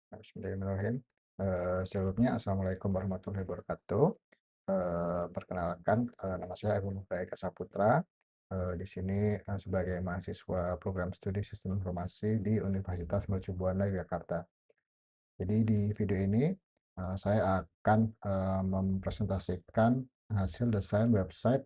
Bismillahirrahmanirrahim. Sebelumnya Assalamualaikum warahmatullahi wabarakatuh. Perkenalkan, nama saya Agung Nugraha Saputra. Di sini sebagai mahasiswa program studi Sistem Informasi di Universitas Mercu Buana Yogyakarta. Jadi di video ini saya akan mempresentasikan hasil desain website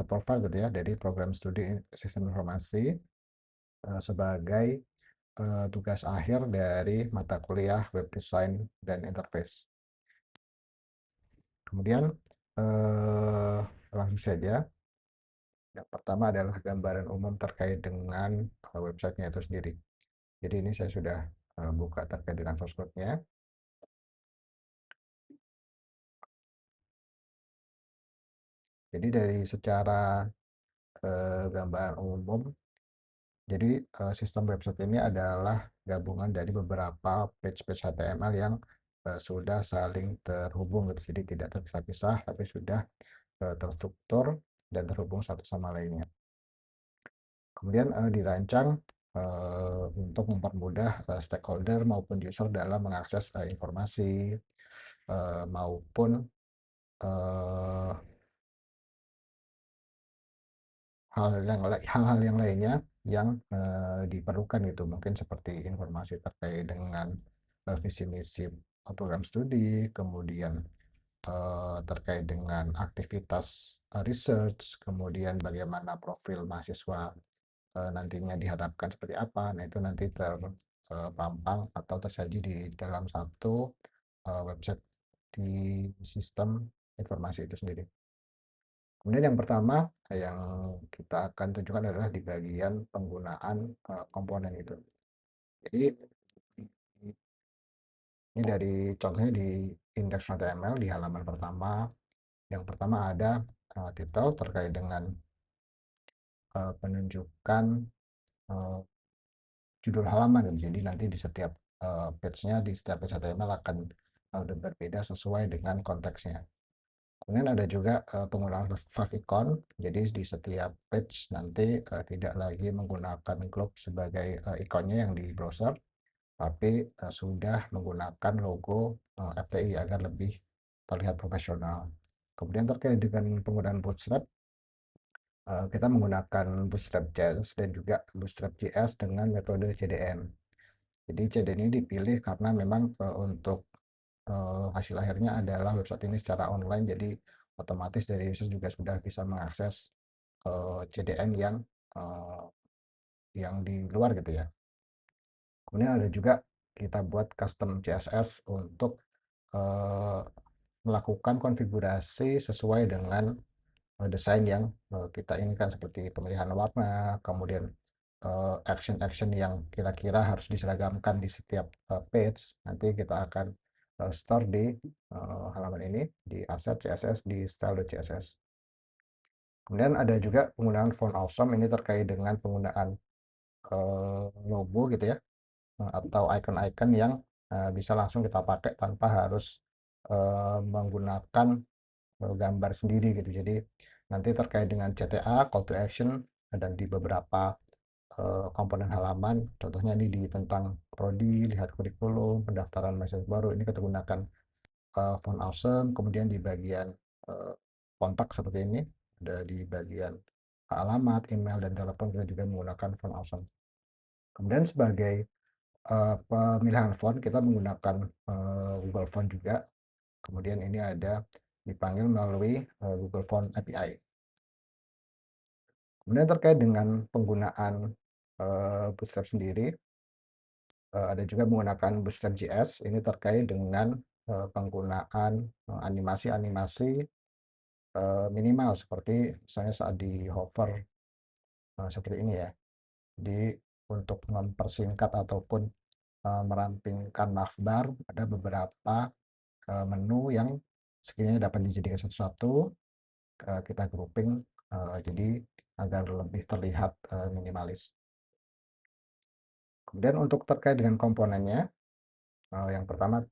profile gitu ya dari program studi Sistem Informasi sebagai tugas akhir dari mata kuliah Web Design dan Interface. Kemudian langsung saja. Yang pertama adalah gambaran umum terkait dengan websitenya itu sendiri. Jadi ini saya sudah buka terkait dengan source code-nya. Jadi dari secara gambaran umum, jadi sistem website ini adalah gabungan dari beberapa page-page HTML yang sudah saling terhubung gitu. Jadi tidak terpisah-pisah, tapi sudah terstruktur dan terhubung satu sama lainnya. Kemudian dirancang untuk mempermudah stakeholder maupun user dalam mengakses informasi maupun eh, hal-hal yang lainnya yang diperlukan gitu. Mungkin seperti informasi terkait dengan visi misi program studi, kemudian terkait dengan aktivitas research, kemudian bagaimana profil mahasiswa nantinya diharapkan seperti apa. Nah, itu nanti terpampang atau tersaji di dalam satu website di sistem informasi itu sendiri. Kemudian yang pertama yang kita akan tunjukkan adalah di bagian penggunaan komponen itu. Jadi ini dari contohnya di index.html di halaman pertama. Yang pertama ada title terkait dengan penunjukan eh, judul halaman. Jadi nanti di setiap page-nya, di setiap page HTML akan berbeda sesuai dengan konteksnya. Kemudian ada juga penggunaan favicon. Jadi di setiap page nanti tidak lagi menggunakan globe sebagai ikonnya yang di browser, tapi sudah menggunakan logo FTI agar lebih terlihat profesional. Kemudian terkait dengan penggunaan Bootstrap, kita menggunakan Bootstrap JS dan juga Bootstrap JS dengan metode CDN. Jadi CDN ini dipilih karena memang untuk hasil akhirnya adalah website ini secara online, jadi otomatis dari user juga sudah bisa mengakses CDN uh, yang di luar gitu ya. Kemudian ada juga kita buat custom CSS untuk uh, melakukan konfigurasi sesuai dengan desain yang kita inginkan, seperti pemilihan warna, kemudian action-action yang kira-kira harus diseragamkan di setiap page. Nanti kita akan store di halaman ini, di asset CSS, di style.css. Kemudian ada juga penggunaan font awesome. Ini terkait dengan penggunaan logo gitu ya, atau icon-icon yang bisa langsung kita pakai tanpa harus menggunakan gambar sendiri gitu. Jadi nanti terkait dengan CTA, call to action, dan di beberapa komponen halaman, contohnya ini di tentang prodi, lihat kurikulum, pendaftaran mahasiswa baru, ini kita gunakan font awesome. Kemudian di bagian uh, kontak seperti ini, ada di bagian alamat, email, dan telepon kita juga menggunakan font awesome. Kemudian sebagai pemilihan font kita menggunakan Google Font juga. Kemudian ini ada dipanggil melalui Google Font API. Kemudian terkait dengan penggunaan Bootstrap sendiri, ada juga menggunakan Bootstrap JS. Ini terkait dengan penggunaan animasi-animasi minimal, seperti misalnya saat di hover seperti ini ya. Jadi untuk mempersingkat ataupun merampingkan navbar, ada beberapa menu yang sekiranya dapat dijadikan satu-satu, kita grouping jadi agar lebih terlihat minimalis. Kemudian untuk terkait dengan komponennya, yang pertama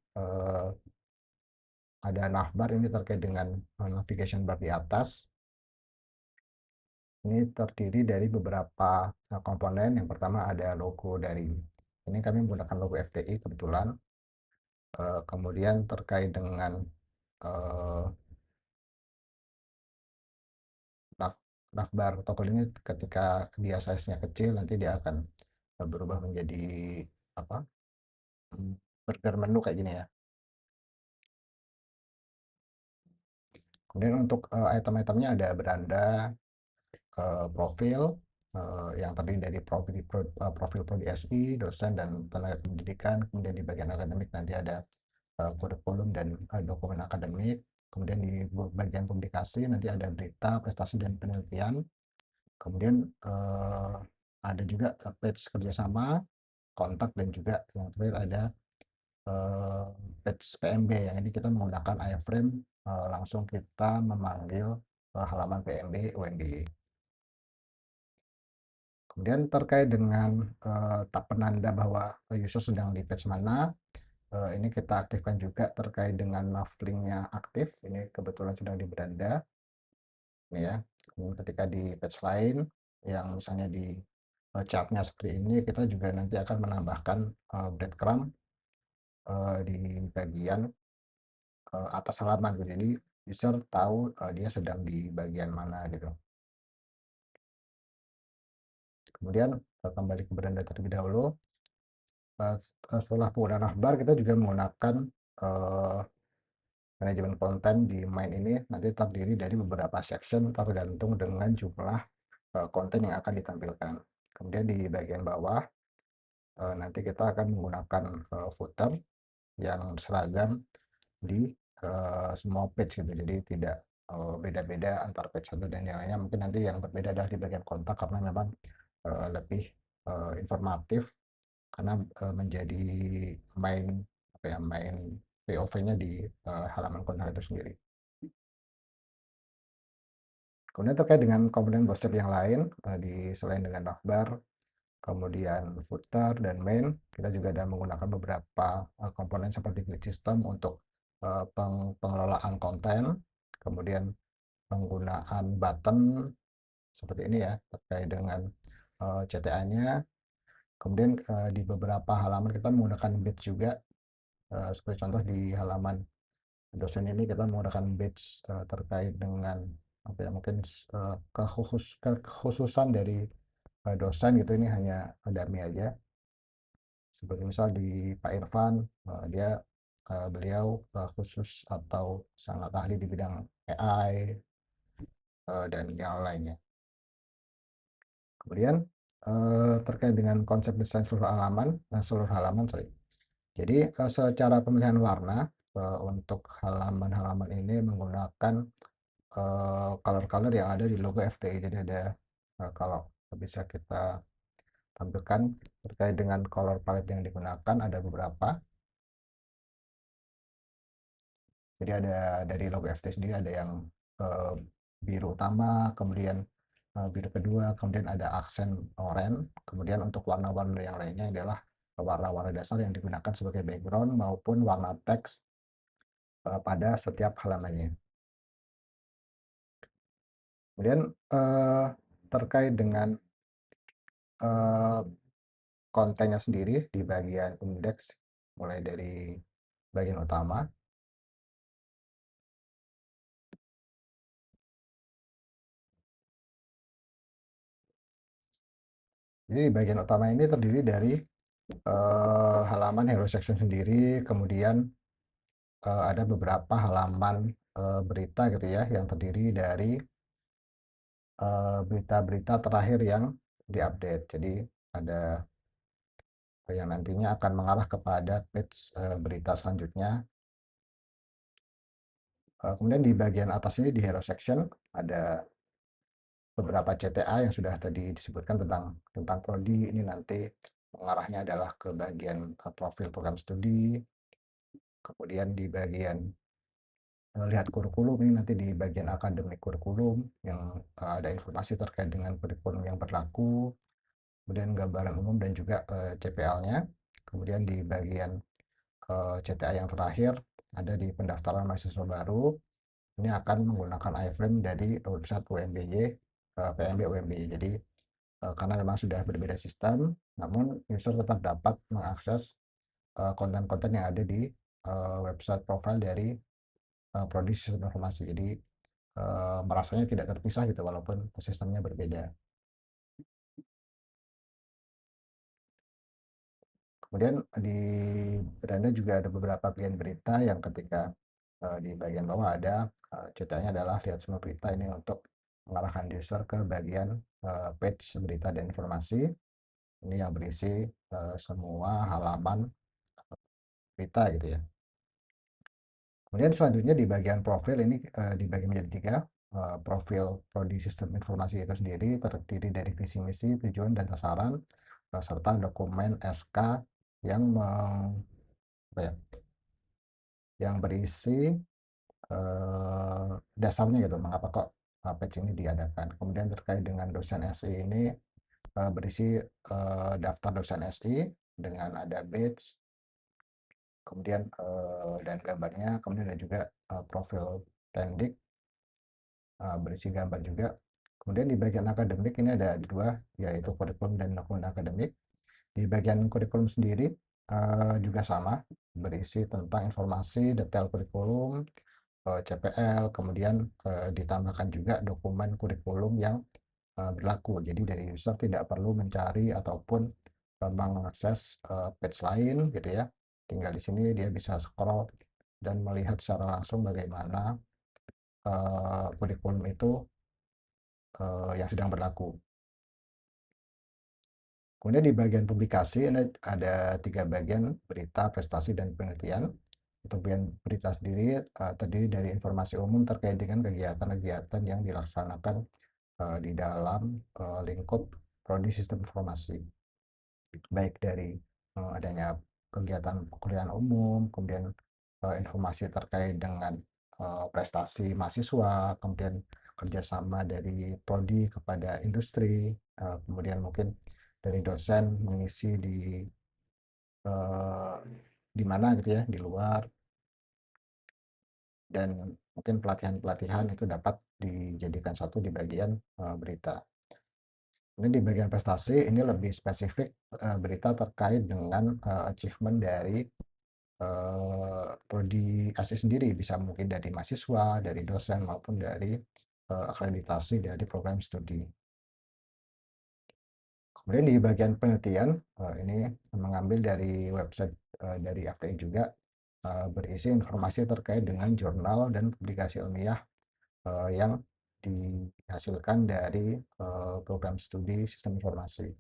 ada navbar. Ini terkait dengan navigation bar di atas. Ini terdiri dari beberapa komponen. Yang pertama ada logo dari Ini kami menggunakan logo FTI kebetulan. Kemudian terkait dengan eh, navbar toggle ini, ketika dia size-nya kecil nanti dia akan berubah menjadi apa, burger menu kayak gini ya. Kemudian untuk item-itemnya ada beranda, profil, yang terdiri dari profil prodi SI, dosen dan tenaga pendidikan. Kemudian di bagian akademik nanti ada kurikulum dan dokumen akademik. Kemudian di bagian publikasi nanti ada berita, prestasi dan penelitian. Kemudian ada juga page kerjasama, kontak, dan juga yang terakhir ada eh, page PMB. Yang ini kita menggunakan iframe, langsung kita memanggil halaman PMB UNB. Kemudian terkait dengan tab penanda bahwa user sedang di page mana, ini kita aktifkan juga terkait dengan navlinknya aktif. Ini kebetulan sedang di beranda, ini ya. Kemudian ketika di page lain yang misalnya di chartnya seperti ini, kita juga nanti akan menambahkan breadcrumb di bagian atas halaman gitu. Jadi user tahu dia sedang di bagian mana gitu. Kemudian kembali ke beranda terlebih dahulu. Setelah penggunaan navbar, kita juga menggunakan uh, manajemen konten. Di main ini nanti terdiri dari beberapa section tergantung dengan jumlah konten yang akan ditampilkan. Kemudian di bagian bawah nanti kita akan menggunakan footer yang seragam di semua page gitu. Jadi tidak beda-beda antar page satu dan yang lainnya. Mungkin nanti yang berbeda adalah di bagian kontak, karena memang lebih informatif, karena menjadi main apa ya, main POV-nya di halaman kontak itu sendiri. Kemudian terkait dengan komponen bootstrap yang lain, di selain dengan navbar, kemudian footer dan main, kita juga ada menggunakan beberapa komponen seperti grid system untuk pengelolaan konten, kemudian penggunaan button seperti ini ya terkait dengan CTA-nya. Kemudian di beberapa halaman kita menggunakan badge juga, seperti contoh di halaman dosen ini kita menggunakan badge terkait dengan apa ya, mungkin kekhususan dari dosen gitu. Ini hanya dummy aja, seperti misal di Pak Irfan, dia beliau khusus atau sangat ahli di bidang AI dan yang lainnya. Kemudian terkait dengan konsep desain seluruh halaman, sorry. Jadi secara pemilihan warna untuk halaman-halaman ini menggunakan color-color yang ada di logo FTI. Jadi ada, kalau bisa kita tampilkan terkait dengan color palette yang digunakan, ada beberapa. Jadi ada dari logo FTI sendiri ada yang biru utama, kemudian biru kedua, kemudian ada aksen oranye. Kemudian untuk warna-warna yang lainnya adalah warna-warna dasar yang digunakan sebagai background maupun warna teks pada setiap halamannya. Kemudian terkait dengan kontennya sendiri di bagian indeks, mulai dari bagian utama. Jadi bagian utama ini terdiri dari halaman hero section sendiri, kemudian ada beberapa halaman berita gitu ya, yang terdiri dari berita-berita terakhir yang diupdate. Jadi ada yang nantinya akan mengarah kepada page berita selanjutnya. Kemudian di bagian atas ini di hero section ada beberapa CTA yang sudah tadi disebutkan tentang prodi. Ini nanti mengarahnya adalah ke bagian profil program studi. Kemudian di bagian lihat kurikulum, ini nanti di bagian akademik kurikulum yang ada informasi terkait dengan kurikulum yang berlaku, kemudian gambaran umum dan juga CPL-nya. Kemudian di bagian CTA yang terakhir ada di pendaftaran mahasiswa baru. Ini akan menggunakan iframe dari website UMBY, PMB UMBY. Jadi karena memang sudah berbeda sistem, namun user tetap dapat mengakses, konten-konten yang ada di, website profile dari, prodi sistem informasi. Jadi, merasanya tidak terpisah gitu walaupun sistemnya berbeda. Kemudian di beranda juga ada beberapa bagian berita yang ketika, di bagian bawah ada, ceritanya adalah lihat semua berita ini untuk mengarahkan user ke bagian, page berita dan informasi. Ini yang berisi, semua halaman berita gitu ya. Kemudian selanjutnya di bagian profil ini, dibagi menjadi 3, profil prodi sistem informasi itu sendiri terdiri dari visi misi, tujuan dan sasaran, serta dokumen SK yang apa ya, yang berisi, dasarnya gitu, mengapa kok, page ini diadakan. Kemudian terkait dengan dosen SI ini, berisi, daftar dosen SI dengan ada badge, kemudian, dan gambarnya, kemudian ada juga, profil Tendik, berisi gambar juga. Kemudian di bagian akademik ini ada 2, yaitu kurikulum dan dokumen akademik. Di bagian kurikulum sendiri, juga sama, berisi tentang informasi detail kurikulum, CPL, kemudian, ditambahkan juga dokumen kurikulum yang, berlaku. Jadi dari user tidak perlu mencari ataupun, mengakses, page lain gitu ya. Tinggal di sini dia bisa scroll dan melihat secara langsung bagaimana, kurikulum itu, yang sedang berlaku. Kemudian di bagian publikasi ini ada 3 bagian, berita, prestasi, dan penelitian. Untuk bagian berita sendiri, terdiri dari informasi umum terkait dengan kegiatan-kegiatan yang dilaksanakan, di dalam, lingkup prodi sistem informasi. Baik dari, adanya kegiatan perkuliahan umum, kemudian, informasi terkait dengan, prestasi mahasiswa, kemudian kerjasama dari prodi kepada industri, kemudian mungkin dari dosen mengisi eee, di mana gitu ya, di luar, dan mungkin pelatihan-pelatihan itu dapat dijadikan satu di bagian, berita. Ini di bagian prestasi ini lebih spesifik, berita terkait dengan, achievement dari, prodi ASI sendiri, bisa mungkin dari mahasiswa, dari dosen, maupun dari, akreditasi dari program studi. Kemudian di bagian penelitian, ini mengambil dari website, dari FTI juga, berisi informasi terkait dengan jurnal dan publikasi ilmiah, yang dihasilkan dari, program studi sistem informasi.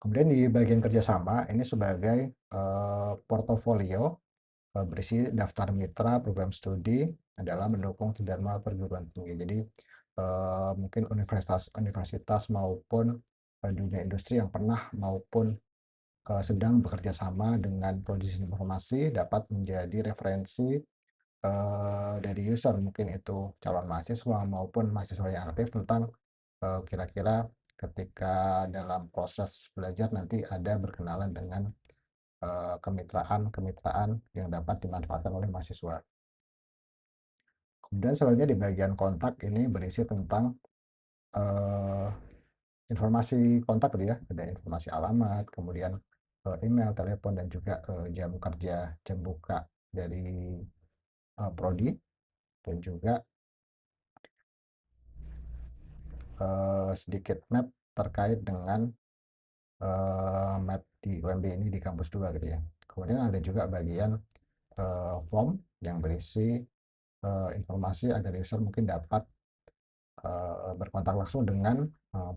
Kemudian di bagian kerjasama ini sebagai, portofolio, berisi daftar mitra program studi dalam mendukung Dharma perguruan tinggi. Jadi, mungkin universitas maupun, dunia industri yang pernah maupun, sedang bekerja sama dengan prodi informasi dapat menjadi referensi, dari user, mungkin itu calon mahasiswa maupun mahasiswa yang aktif tentang, kira-kira ketika dalam proses belajar nanti ada berkenalan dengan, kemitraan-kemitraan yang dapat dimanfaatkan oleh mahasiswa. Kemudian selanjutnya di bagian kontak ini berisi tentang, eee, informasi kontak gitu ya, ada informasi alamat, kemudian, email, telepon, dan juga, jam kerja, jam buka dari, prodi, dan juga, sedikit map terkait dengan, map di UMB ini di kampus 2 gitu ya. Kemudian ada juga bagian, form yang berisi, informasi agar user mungkin dapat, berkontak langsung dengan,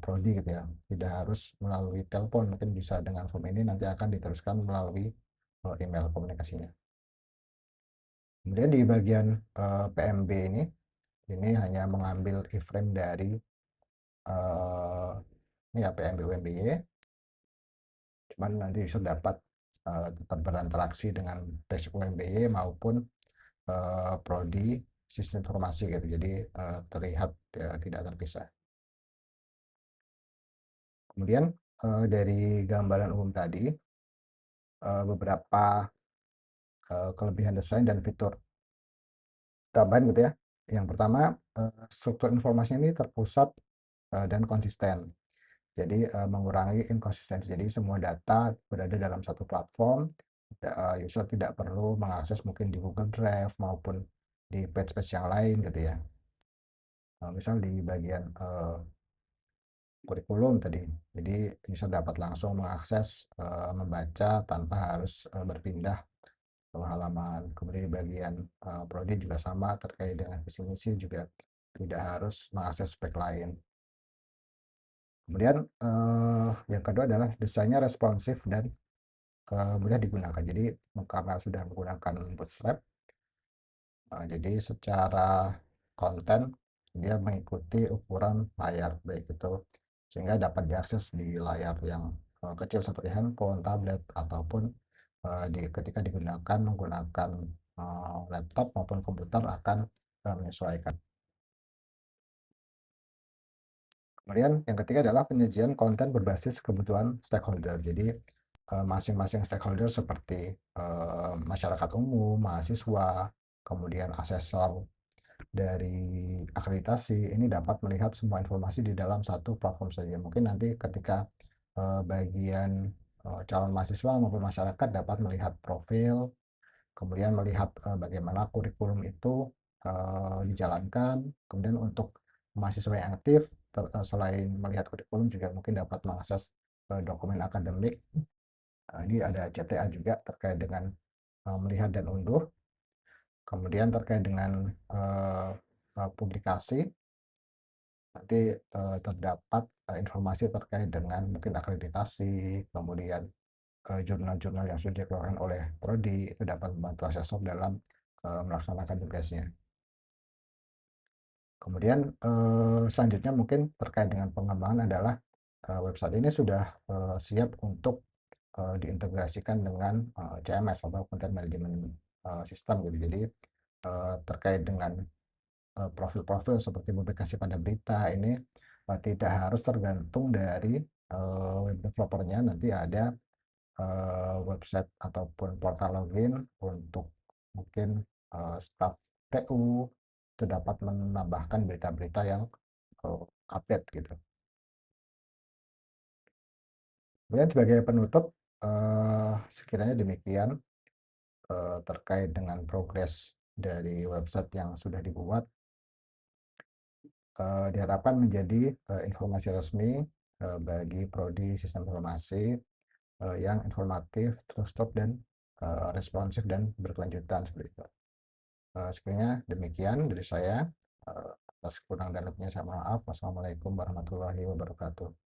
prodi gitu ya. Tidak harus melalui telepon, mungkin bisa dengan form ini nanti akan diteruskan melalui, email komunikasinya. Kemudian di bagian, PMB ini hanya mengambil keyframe dari, eee, ini ya PMB UMBY, cuman nanti user dapat, tetap berinteraksi dengan page UMBY maupun, prodi sistem informasi gitu. Jadi, terlihat, tidak terpisah. Kemudian, dari gambaran umum tadi, beberapa, kelebihan desain dan fitur tambahan gitu ya. Yang pertama, struktur informasinya ini terpusat dan konsisten. Jadi, mengurangi inkonsistensi. Jadi semua data berada dalam satu platform, user tidak perlu mengakses mungkin di Google Drive maupun di page-page yang lain gitu ya. Misal di bagian, kurikulum tadi, jadi user dapat langsung mengakses, membaca tanpa harus, berpindah ke halaman. Kemudian di bagian, prodi juga sama terkait dengan visi misi juga tidak harus mengakses spek lain. Kemudian, yang kedua adalah desainnya responsif dan, mudah digunakan. Jadi karena sudah menggunakan Bootstrap, jadi secara konten dia mengikuti ukuran layar, baik itu sehingga dapat diakses di layar yang, kecil seperti handphone, tablet, ataupun, ketika digunakan menggunakan, laptop maupun komputer akan, menyesuaikan. Kemudian yang ketiga adalah penyajian konten berbasis kebutuhan stakeholder. Jadi, masing-masing stakeholder seperti, masyarakat umum, mahasiswa, kemudian asesor dari akreditasi, ini dapat melihat semua informasi di dalam satu platform saja. Mungkin nanti ketika, bagian, calon mahasiswa maupun masyarakat dapat melihat profil, kemudian melihat, bagaimana kurikulum itu, dijalankan. Kemudian untuk mahasiswa yang aktif, selain melihat kurikulum juga mungkin dapat mengakses, dokumen akademik. Ini ada CTA juga terkait dengan, melihat dan unduh. Kemudian terkait dengan, eee eee, publikasi, nanti, terdapat, informasi terkait dengan mungkin akreditasi, kemudian, jurnal-jurnal yang sudah dikeluarkan oleh prodi, itu dapat membantu asesor dalam, melaksanakan tugasnya. Kemudian, selanjutnya mungkin terkait dengan pengembangan adalah, website ini sudah, siap untuk, diintegrasikan dengan, CMS atau Content Management, System gitu. Jadi, terkait dengan, profil-profil seperti publikasi pada berita ini, tidak harus tergantung dari, web developer-nya. Nanti ada, website ataupun portal login untuk mungkin, staf TU, itu dapat menambahkan berita-berita yang, update gitu. Kemudian sebagai penutup, sekiranya demikian, terkait dengan progres dari website yang sudah dibuat, diharapkan menjadi, informasi resmi, bagi prodi Sistem Informasi, yang informatif, terstruktur dan, responsif dan berkelanjutan seperti itu. Sekiranya demikian dari saya, atas kurang dan lebihnya saya mohon maaf. Wassalamualaikum warahmatullahi wabarakatuh.